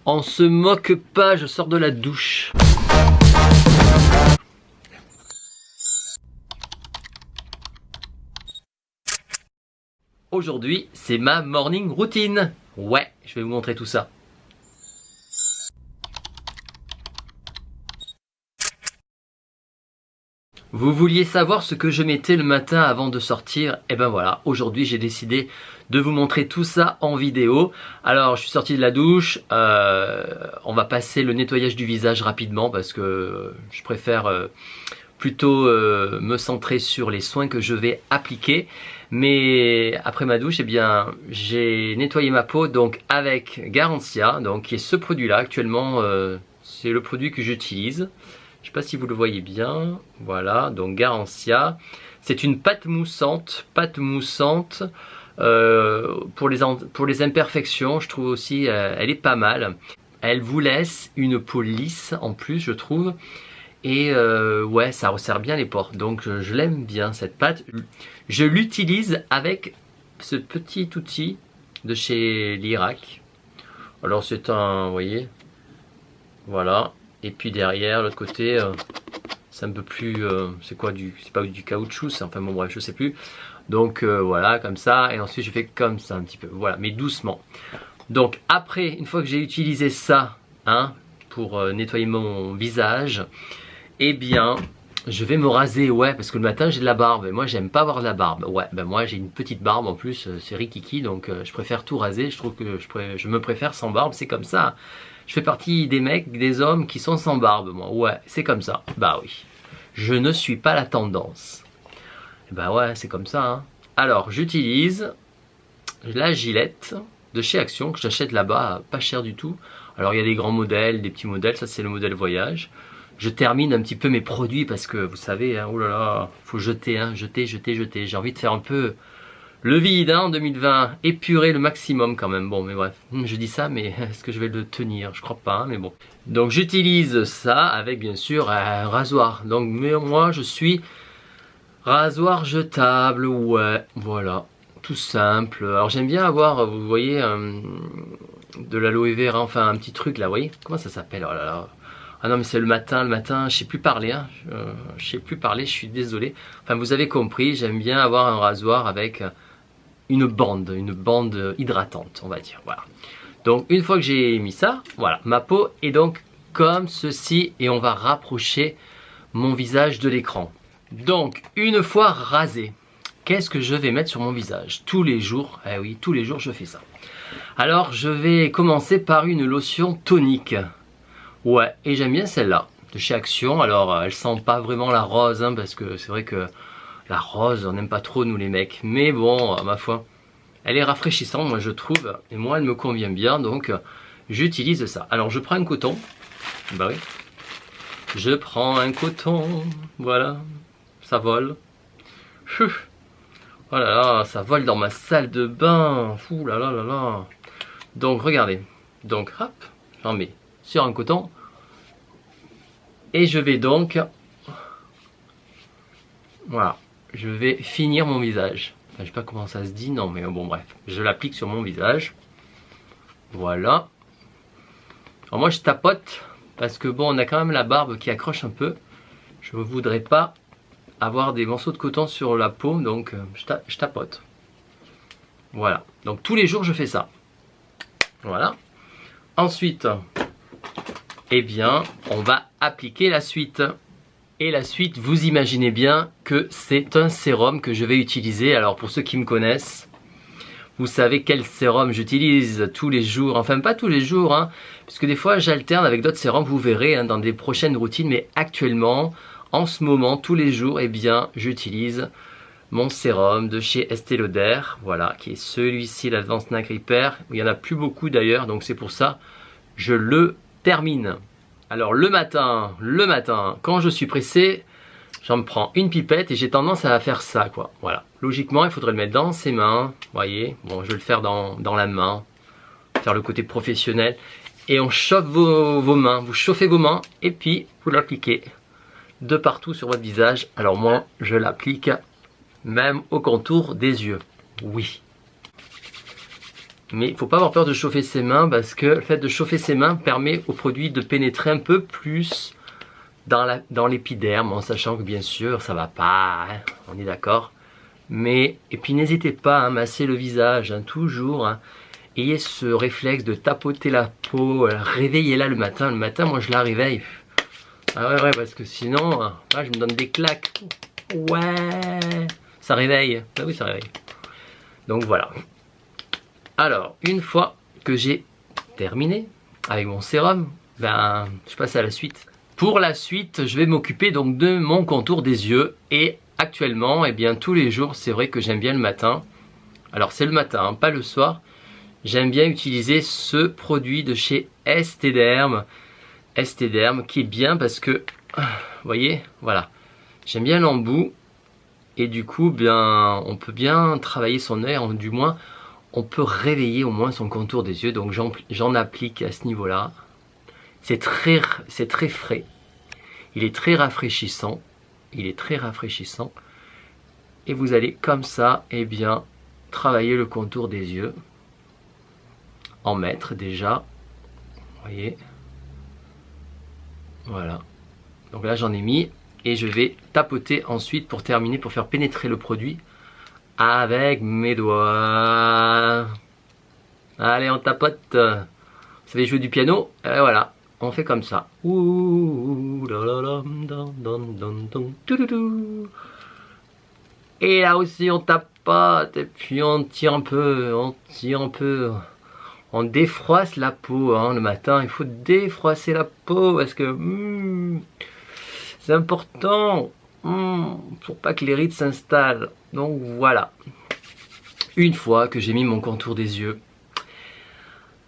On se moque pas, je sors de la douche. Aujourd'hui, c'est ma morning routine. Ouais, je vais vous montrer tout ça. Vous vouliez savoir ce que je mettais le matin avant de sortir? Et ben voilà, aujourd'hui j'ai décidé de vous montrer tout ça en vidéo. Alors je suis sorti de la douche, on va passer le nettoyage du visage rapidement parce que je préfère plutôt me centrer sur les soins que je vais appliquer. Mais après ma douche, eh bien, j'ai nettoyé ma peau donc avec Garancia, donc qui est ce produit-là actuellement. C'est le produit que j'utilise. Je ne sais pas si vous le voyez bien. Voilà, donc Garancia. C'est une pâte moussante pour les imperfections. Je trouve aussi, elle est pas mal. Elle vous laisse une peau lisse en plus, je trouve. Et ouais, ça resserre bien les pores. Donc je l'aime bien cette pâte. Je l'utilise avec ce petit outil de chez Lirac. Alors c'est un, vous voyez, voilà. Et puis derrière, l'autre côté, c'est un peu plus, c'est quoi, c'est pas du caoutchouc, c'est enfin bon bref, je sais plus. Donc voilà, comme ça. Et ensuite je fais comme ça un petit peu, voilà, mais doucement. Donc après, une fois que j'ai utilisé ça, hein, pour nettoyer mon visage, eh bien, je vais me raser, ouais, parce que le matin j'ai de la barbe, et moi j'aime pas avoir de la barbe. Ouais, ben moi j'ai une petite barbe en plus, c'est rikiki, donc je préfère tout raser, je trouve que je me préfère sans barbe, c'est comme ça. Je fais partie des mecs, des hommes qui sont sans barbe, moi, ouais, c'est comme ça. Bah oui, je ne suis pas la tendance. Bah ouais, c'est comme ça, hein. Alors, j'utilise la Gillette de chez Action, que j'achète là-bas, pas cher du tout. Alors il y a des grands modèles, des petits modèles, ça c'est le modèle voyage. Je termine un petit peu mes produits parce que vous savez, hein, oh là là, faut jeter, hein, jeter. J'ai envie de faire un peu le vide hein, en 2020, épurer le maximum quand même. Bon, mais bref, je dis ça, mais est-ce que je vais le tenir? Je crois pas, hein, mais bon. Donc j'utilise ça avec bien sûr un rasoir. Donc mais moi je suis rasoir jetable, ouais, voilà, tout simple. Alors j'aime bien avoir, vous voyez, de l'aloe vera, enfin un petit truc là, vous voyez, comment ça s'appelle? Oh là là. Ah non mais c'est le matin, je sais plus parler, hein. Je sais plus parler, je suis désolé. Enfin vous avez compris, j'aime bien avoir un rasoir avec une bande hydratante, on va dire, voilà. Donc une fois que j'ai mis ça, voilà, ma peau est donc comme ceci et on va rapprocher mon visage de l'écran. Donc une fois rasé, qu'est-ce que je vais mettre sur mon visage? Tous les jours, eh oui, tous les jours je fais ça. Alors je vais commencer par une lotion tonique. Ouais, et j'aime bien celle-là, de chez Action. Alors, elle sent pas vraiment la rose, hein, parce que c'est vrai que la rose, on n'aime pas trop, nous les mecs. Mais bon, ma foi, elle est rafraîchissante, moi je trouve. Et moi, elle me convient bien, donc j'utilise ça. Alors, je prends un coton. Bah oui. Je prends un coton, voilà. Ça vole. Oh là là, ça vole dans ma salle de bain. Ouh là là là là. Donc, regardez. Donc, hop, j'en mets sur un coton et je vais donc, voilà, je vais finir mon visage. Enfin, je sais pas comment ça se dit, non mais bon bref, je l'applique sur mon visage, voilà. Alors moi je tapote parce que bon, on a quand même la barbe qui accroche un peu, je ne voudrais pas avoir des morceaux de coton sur la peau, donc je tapote, voilà. Donc tous les jours je fais ça, voilà. Ensuite, eh bien, on va appliquer la suite. Et la suite, vous imaginez bien que c'est un sérum que je vais utiliser. Alors pour ceux qui me connaissent, vous savez quel sérum j'utilise tous les jours. Enfin pas tous les jours, hein, puisque des fois j'alterne avec d'autres sérums, vous verrez hein, dans des prochaines routines. Mais actuellement, en ce moment, tous les jours, eh bien, j'utilise mon sérum de chez Estée Lauder. Voilà, qui est celui-ci, l'Advanced Night Repair. Il n'y en a plus beaucoup d'ailleurs, donc c'est pour ça je le termine. Alors le matin, quand je suis pressé, j'en prends une pipette et j'ai tendance à faire ça, quoi. Voilà. Logiquement, il faudrait le mettre dans ses mains, vous voyez. Bon, je vais le faire dans la main, faire le côté professionnel. Et on chauffe vos mains, vous chauffez vos mains et puis vous l'appliquez de partout sur votre visage. Alors moi, je l'applique même au contour des yeux. Oui. Mais il ne faut pas avoir peur de chauffer ses mains parce que le fait de chauffer ses mains permet au produit de pénétrer un peu plus dans l'épiderme, en sachant que bien sûr ça va pas, hein, on est d'accord. Mais, et puis n'hésitez pas à masser le visage, hein, toujours. Hein. Ayez ce réflexe de tapoter la peau, réveillez-la le matin. Le matin, moi je la réveille. Ah ouais, parce que sinon, là, je me donne des claques. Ouais, ça réveille. Ah oui, ça réveille. Donc voilà. Alors, une fois que j'ai terminé avec mon sérum, ben, je passe à la suite. Pour la suite, je vais m'occuper donc de mon contour des yeux. Et actuellement, eh bien, tous les jours, c'est vrai que j'aime bien le matin. Alors, c'est le matin, hein, pas le soir. J'aime bien utiliser ce produit de chez Esthederm. Esthederm qui est bien parce que, vous voyez, voilà. J'aime bien l'embout. Et du coup, bien, on peut bien travailler son œil, du moins, on peut réveiller au moins son contour des yeux. Donc j'en applique à ce niveau-là. C'est très frais. Il est très rafraîchissant. Il est très rafraîchissant. Et vous allez comme ça, eh bien, travailler le contour des yeux. En mettre déjà. Vous voyez. Voilà. Donc là, j'en ai mis. Et je vais tapoter ensuite pour terminer, pour faire pénétrer le produit avec mes doigts. Allez, on tapote. Vous savez jouer du piano? Et voilà, on fait comme ça. Et là aussi, on tapote. Et puis on tire un peu, On défroisse la peau. Hein. Le matin, il faut défroisser la peau parce que c'est important. Pour pas que les rides s'installent. Donc voilà. Une fois que j'ai mis mon contour des yeux,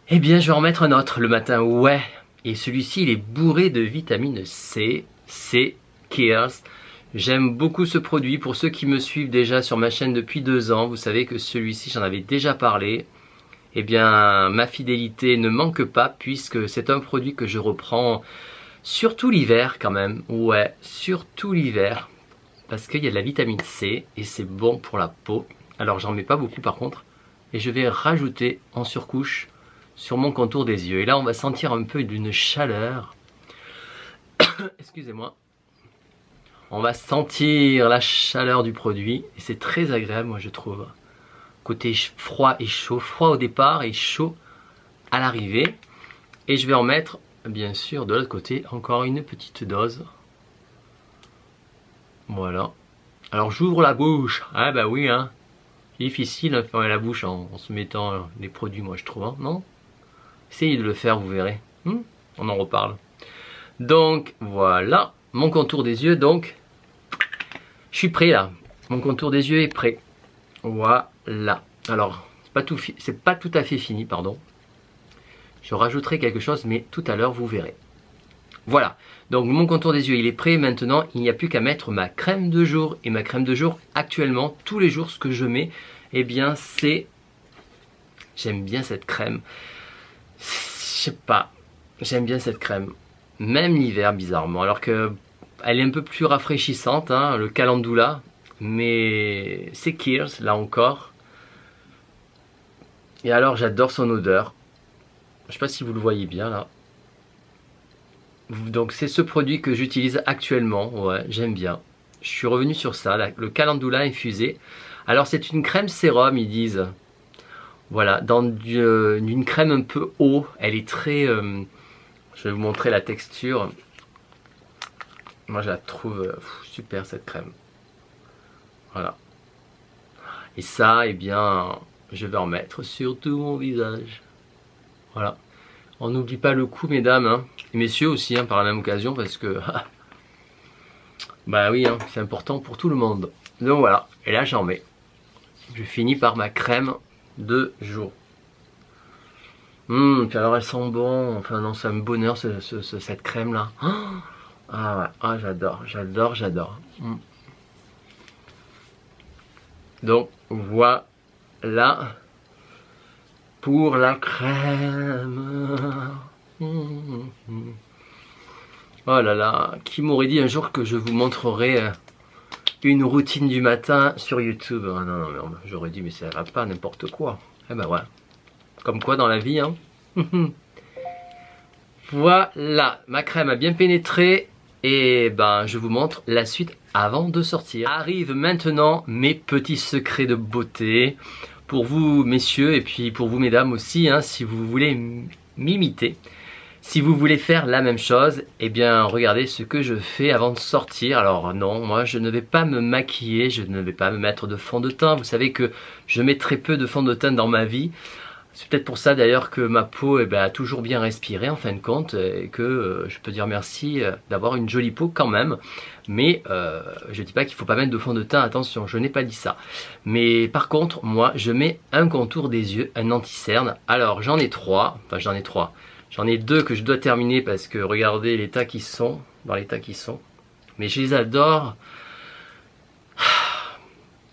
eh bien je vais en mettre un autre le matin. Ouais. Et celui-ci il est bourré de vitamine C. C'est Kiehl's. J'aime beaucoup ce produit. Pour ceux qui me suivent déjà sur ma chaîne depuis 2 ans, vous savez que celui-ci j'en avais déjà parlé. Eh bien ma fidélité ne manque pas puisque c'est un produit que je reprends surtout l'hiver quand même. Ouais, surtout l'hiver. Parce qu'il y a de la vitamine C et c'est bon pour la peau. Alors j'en mets pas beaucoup par contre. Et je vais rajouter en surcouche sur mon contour des yeux. Et là on va sentir un peu d'une chaleur. Excusez-moi. On va sentir la chaleur du produit. Et c'est très agréable moi je trouve. Côté froid et chaud. Froid au départ et chaud à l'arrivée. Et je vais en mettre bien sûr de l'autre côté encore une petite dose. Voilà. Alors j'ouvre la bouche. Ah bah oui hein. C'est difficile de fermer la bouche en se mettant les produits moi je trouve. Hein, non? Essayez de le faire vous verrez. On en reparle. Donc voilà. Mon contour des yeux donc. Je suis prêt là. Mon contour des yeux est prêt. Voilà. Alors c'est pas tout à fait fini pardon. Je rajouterai quelque chose mais tout à l'heure vous verrez. Voilà, donc mon contour des yeux il est prêt. Maintenant il n'y a plus qu'à mettre ma crème de jour. Et ma crème de jour actuellement, tous les jours ce que je mets, eh bien c'est... J'aime bien cette crème. Je sais pas, j'aime bien cette crème. Même l'hiver bizarrement, alors que elle est un peu plus rafraîchissante, hein, le Calendula. Mais c'est Kiehl's là encore. Et alors j'adore son odeur. Je sais pas si vous le voyez bien là. Donc c'est ce produit que j'utilise actuellement, ouais, j'aime bien. Je suis revenu sur ça, le Calendula infusé. Alors c'est une crème sérum, ils disent. Voilà, dans une crème un peu eau. Elle est très... je vais vous montrer la texture. Moi je la trouve super cette crème. Voilà. Et ça, eh bien, je vais en mettre sur tout mon visage. Voilà. On n'oublie pas le cou, mesdames, hein. Et messieurs aussi, hein, par la même occasion, parce que... bah oui, hein, c'est important pour tout le monde. Donc voilà, et là j'en mets. Je finis par ma crème de jour. Puis alors elle sent bon, enfin non, c'est un bonheur cette crème là. Ah ouais, ah, j'adore. Donc voilà. Pour la crème. Oh là là, qui m'aurait dit un jour que je vous montrerai une routine du matin sur YouTube. Ah non, j'aurais dit mais ça va pas, n'importe quoi. Eh ben voilà. Comme quoi dans la vie, hein. Voilà, ma crème a bien pénétré et ben je vous montre la suite avant de sortir. Arrivent maintenant mes petits secrets de beauté pour vous messieurs et puis pour vous mesdames aussi, hein, si vous voulez m'imiter. Si vous voulez faire la même chose, eh bien regardez ce que je fais avant de sortir. Alors non, moi je ne vais pas me maquiller, je ne vais pas me mettre de fond de teint. Vous savez que je mets très peu de fond de teint dans ma vie. C'est peut-être pour ça d'ailleurs que ma peau a toujours bien respiré en fin de compte et que je peux dire merci d'avoir une jolie peau quand même. Mais je ne dis pas qu'il ne faut pas mettre de fond de teint, attention, je n'ai pas dit ça. Mais par contre, moi je mets un contour des yeux, un anti-cerne. Alors j'en ai trois, enfin j'en ai trois. J'en ai deux que je dois terminer parce que regardez l'état qu'ils sont, dans l'état qu'ils sont. Mais je les adore.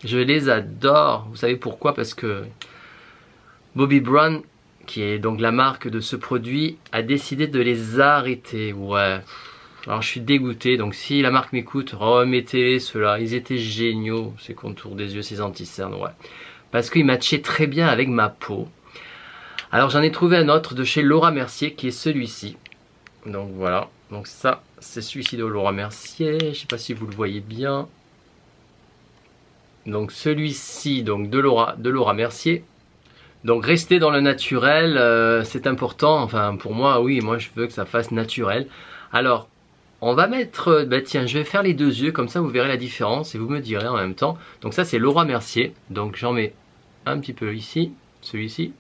Je les adore. Vous savez pourquoi? Parce que Bobbi Brown, qui est donc la marque de ce produit, a décidé de les arrêter. Ouais. Alors je suis dégoûté. Donc si la marque m'écoute, remettez ceux-là. Ils étaient géniaux, ces contours des yeux, ces anti-cernes. Ouais. Parce qu'ils matchaient très bien avec ma peau. Alors j'en ai trouvé un autre de chez Laura Mercier qui est celui-ci. Donc voilà. Donc ça, c'est celui-ci de Laura Mercier. Je ne sais pas si vous le voyez bien. Donc celui-ci donc de Laura Mercier. Donc rester dans le naturel, c'est important, enfin pour moi, oui, moi je veux que ça fasse naturel. Alors, on va mettre, tiens, je vais faire les deux yeux, comme ça vous verrez la différence et vous me direz en même temps. Donc ça c'est Laura Mercier, donc j'en mets un petit peu ici, celui-ci.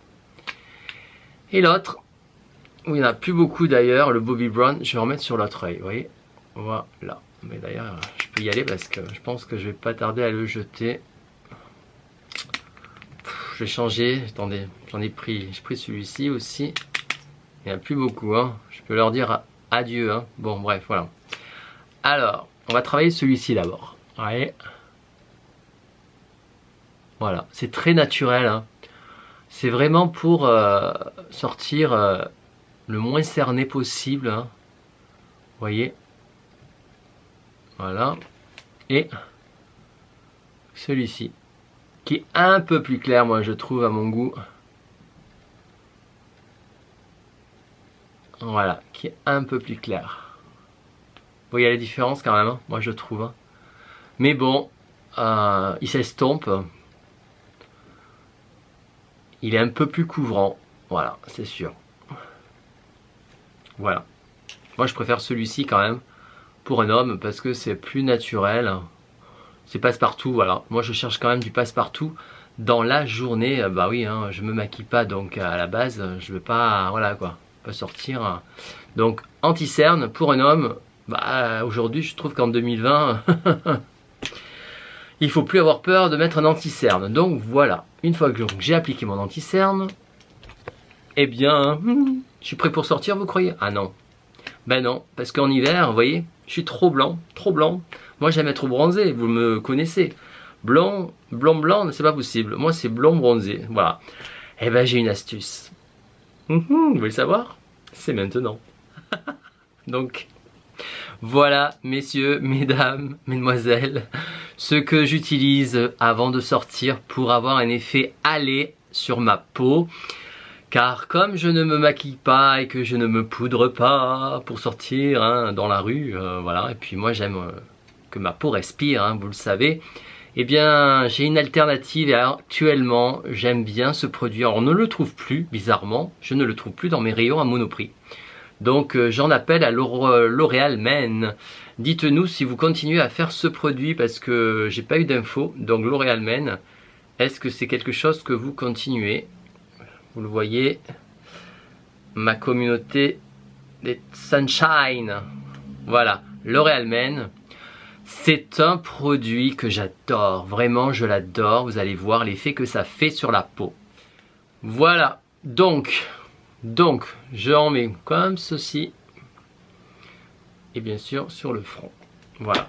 Et l'autre, où il n'y en a plus beaucoup d'ailleurs, le Bobbi Brown, je vais en remettre sur l'autre œil, vous voyez. Voilà, mais d'ailleurs je peux y aller parce que je pense que je vais pas tarder à le jeter. Je vais changer, attendez, j'ai pris celui-ci aussi. Il n'y en a plus beaucoup, hein. Je peux leur dire adieu, hein. Bon, bref, voilà. Alors, on va travailler celui-ci d'abord. Ouais. Voilà, c'est très naturel, hein. C'est vraiment pour sortir le moins cerné possible, hein. Vous voyez. Voilà. Et celui-ci, qui est un peu plus clair, moi je trouve, à mon goût. Voilà, qui est un peu plus clair. Vous voyez la différence quand même, hein, moi je trouve. Hein. Mais bon, il s'estompe. Il est un peu plus couvrant. Voilà, c'est sûr. Voilà. Moi je préfère celui-ci quand même pour un homme parce que c'est plus naturel. C'est passe-partout, voilà. Moi je cherche quand même du passe-partout dans la journée. Bah oui, hein, je me maquille pas donc à la base, je veux pas, voilà quoi, pas sortir. Donc anti-cerne pour un homme, bah aujourd'hui je trouve qu'en 2020, il faut plus avoir peur de mettre un anti-cerne. Donc voilà, une fois que j'ai appliqué mon anti-cerne, eh bien, je suis prêt pour sortir, vous croyez? Ah non. Ben non, parce qu'en hiver, vous voyez, je suis trop blanc, trop blanc. Moi j'aime être bronzé, vous me connaissez. Blanc, c'est pas possible. Moi c'est blond bronzé, voilà. Eh ben j'ai une astuce. Vous voulez savoir? C'est maintenant. Donc, voilà, messieurs, mesdames, mesdemoiselles, ce que j'utilise avant de sortir pour avoir un effet allé sur ma peau. Car comme je ne me maquille pas et que je ne me poudre pas pour sortir hein, dans la rue, voilà, et puis moi j'aime que ma peau respire, hein, vous le savez, eh bien j'ai une alternative et actuellement j'aime bien ce produit. Alors on ne le trouve plus, bizarrement, je ne le trouve plus dans mes rayons à Monoprix. Donc j'en appelle à L'Oréal Men. Dites-nous si vous continuez à faire ce produit parce que j'ai pas eu d'infos. Donc L'Oréal Men, est-ce que c'est quelque chose que vous continuez? Vous le voyez, ma communauté des Sunshine. Voilà, L'Oréal Men. C'est un produit que j'adore. Vraiment, je l'adore. Vous allez voir l'effet que ça fait sur la peau. Voilà, donc je en mets comme ceci. Et bien sûr, sur le front. Voilà.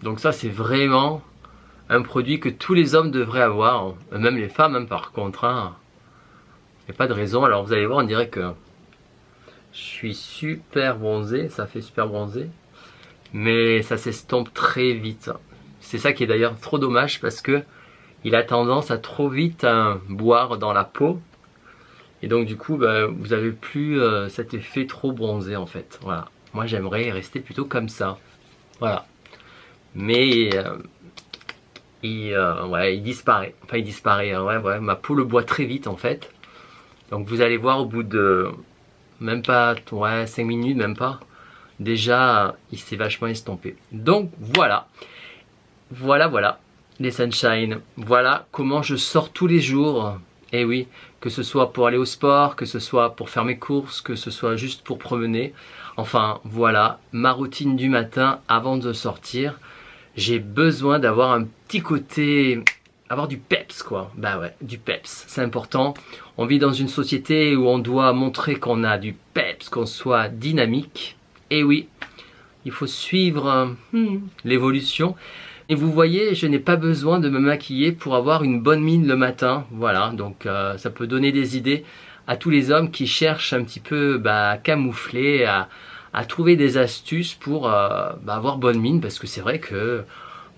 Donc ça, c'est vraiment un produit que tous les hommes devraient avoir. Même les femmes, hein, par contre. Hein. Il n'y a pas de raison. Alors vous allez voir, on dirait que je suis super bronzé. Ça fait super bronzé. Mais ça s'estompe très vite. C'est ça qui est d'ailleurs trop dommage parce que il a tendance à trop vite boire dans la peau. Et donc du coup, bah, vous avez plus cet effet trop bronzé en fait. Voilà. Moi j'aimerais rester plutôt comme ça. Voilà. Mais ouais, il disparaît. Enfin il disparaît. Hein. Ouais, ma peau le boit très vite en fait. Donc vous allez voir au bout de même pas 5 minutes, même pas. Déjà, il s'est vachement estompé. Donc voilà. Voilà. Les Sunshine. Voilà comment je sors tous les jours. Eh oui, que ce soit pour aller au sport, que ce soit pour faire mes courses, que ce soit juste pour promener. Enfin, voilà, ma routine du matin avant de sortir. J'ai besoin d'avoir un petit côté, avoir du peps quoi. Bah ouais, du peps, c'est important. On vit dans une société où on doit montrer qu'on a du peps, qu'on soit dynamique. Et oui, il faut suivre l'évolution. Et vous voyez, je n'ai pas besoin de me maquiller pour avoir une bonne mine le matin. Voilà, donc ça peut donner des idées à tous les hommes qui cherchent un petit peu à camoufler, à trouver des astuces pour avoir bonne mine. Parce que c'est vrai que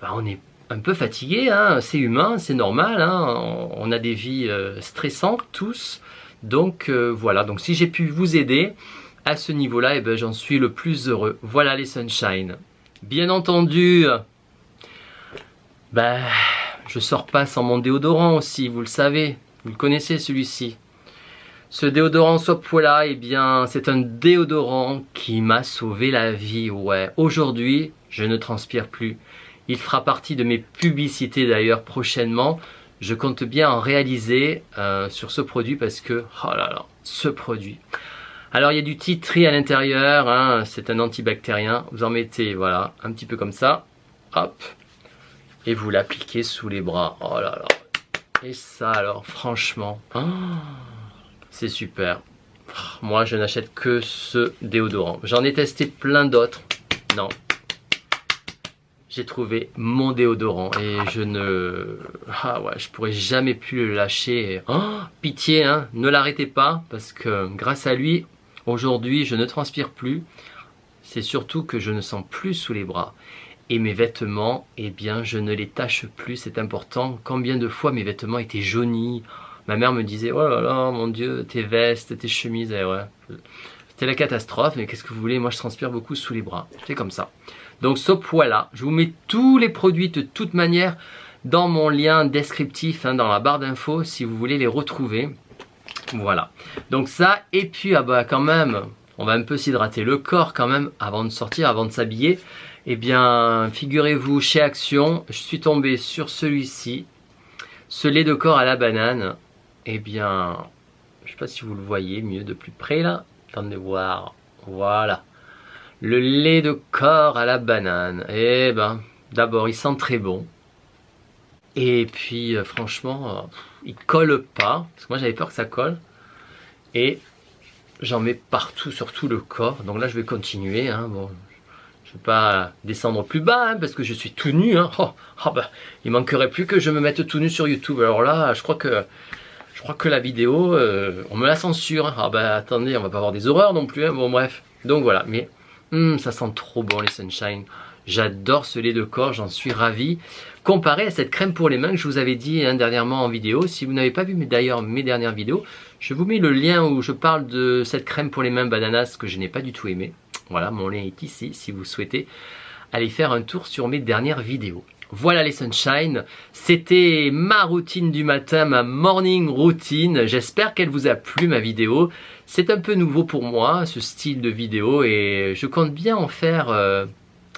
on est un peu fatigué, hein, c'est humain, c'est normal. Hein, on a des vies stressantes tous. Donc voilà, donc si j'ai pu vous aider à ce niveau-là, j'en suis le plus heureux. Voilà les Sunshine. Bien entendu... je sors pas sans mon déodorant aussi, vous le savez, vous le connaissez celui-ci. Ce déodorant Soapwella, c'est un déodorant qui m'a sauvé la vie, ouais. Aujourd'hui, je ne transpire plus. Il fera partie de mes publicités d'ailleurs prochainement. Je compte bien en réaliser sur ce produit parce que, oh là là, ce produit. Alors il y a du tea tree à l'intérieur, hein, c'est un antibactérien. Vous en mettez, voilà, un petit peu comme ça, hop. Et vous l'appliquez sous les bras. Oh là là. Et ça alors, franchement, c'est super. Moi, je n'achète que ce déodorant. J'en ai testé plein d'autres. Non. J'ai trouvé mon déodorant et je pourrais jamais plus le lâcher. Pitié, hein, ne l'arrêtez pas parce que grâce à lui, aujourd'hui, je ne transpire plus. C'est surtout que je ne sens plus sous les bras. Et mes vêtements, je ne les tâche plus, c'est important. Combien de fois mes vêtements étaient jaunis. Ma mère me disait, oh là là, mon Dieu, tes vestes, tes chemises, c'était la catastrophe, mais qu'est-ce que vous voulez, moi je transpire beaucoup sous les bras. C'est comme ça. Donc Soapwella, je vous mets tous les produits de toute manière dans mon lien descriptif, dans la barre d'infos, si vous voulez les retrouver. Voilà. Donc ça, et puis quand même, on va un peu s'hydrater le corps quand même, avant de sortir, avant de s'habiller. Figurez-vous, chez Action, je suis tombé sur celui-ci, ce lait de corps à la banane. Je sais pas si vous le voyez mieux de plus près là. Attendez voir, voilà. Le lait de corps à la banane. D'abord, il sent très bon. Et puis, franchement, il colle pas. Parce que moi, j'avais peur que ça colle. Et j'en mets partout, sur tout le corps. Donc là, je vais continuer. Je ne vais pas descendre plus bas parce que je suis tout nu. Il manquerait plus que je me mette tout nu sur YouTube. Alors là, je crois que la vidéo, on me la censure. Attendez, on va pas avoir des horreurs non plus. Bon bref. Donc voilà. Mais ça sent trop bon les Sunshine. J'adore ce lait de corps, j'en suis ravi. Comparé à cette crème pour les mains que je vous avais dit dernièrement en vidéo. Si vous n'avez pas vu d'ailleurs mes dernières vidéos, je vous mets le lien où je parle de cette crème pour les mains bananas que je n'ai pas du tout aimé. Voilà, mon lien est ici si vous souhaitez aller faire un tour sur mes dernières vidéos. Voilà les Sunshine, c'était ma routine du matin, ma morning routine. J'espère qu'elle vous a plu ma vidéo. C'est un peu nouveau pour moi ce style de vidéo et je compte bien en faire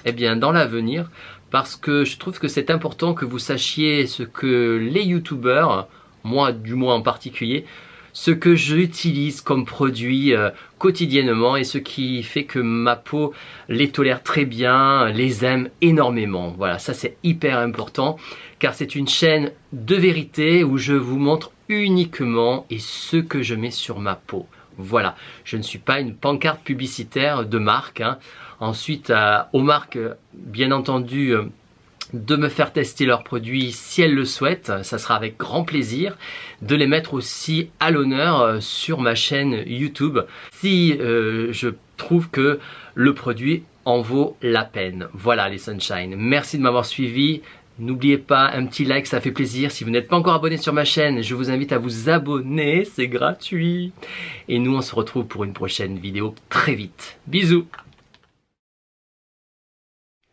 dans l'avenir parce que je trouve que c'est important que vous sachiez ce que les youtubeurs, moi du moins en particulier, ce que j'utilise comme produit quotidiennement et ce qui fait que ma peau les tolère très bien, les aime énormément. Voilà, ça c'est hyper important car c'est une chaîne de vérité où je vous montre uniquement et ce que je mets sur ma peau. Voilà, je ne suis pas une pancarte publicitaire de marque. Ensuite, aux marques, bien entendu, de me faire tester leurs produits si elles le souhaitent, ça sera avec grand plaisir de les mettre aussi à l'honneur sur ma chaîne YouTube si je trouve que le produit en vaut la peine. Voilà les Sunshine, merci de m'avoir suivi, N'oubliez pas un petit like, ça fait plaisir. Si vous n'êtes pas encore abonné sur ma chaîne, je vous invite à vous abonner, c'est gratuit. Et nous, on se retrouve pour une prochaine vidéo très vite. Bisous.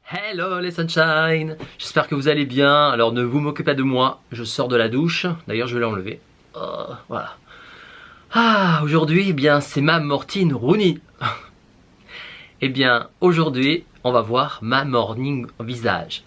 Hello les sunshine, j'espère que vous allez bien. Alors ne vous moquez pas de moi, je sors de la douche. D'ailleurs, je vais l'enlever. Voilà. Ah, aujourd'hui, eh bien, c'est ma Mortine Rooney. Eh bien, aujourd'hui, on va voir ma morning visage.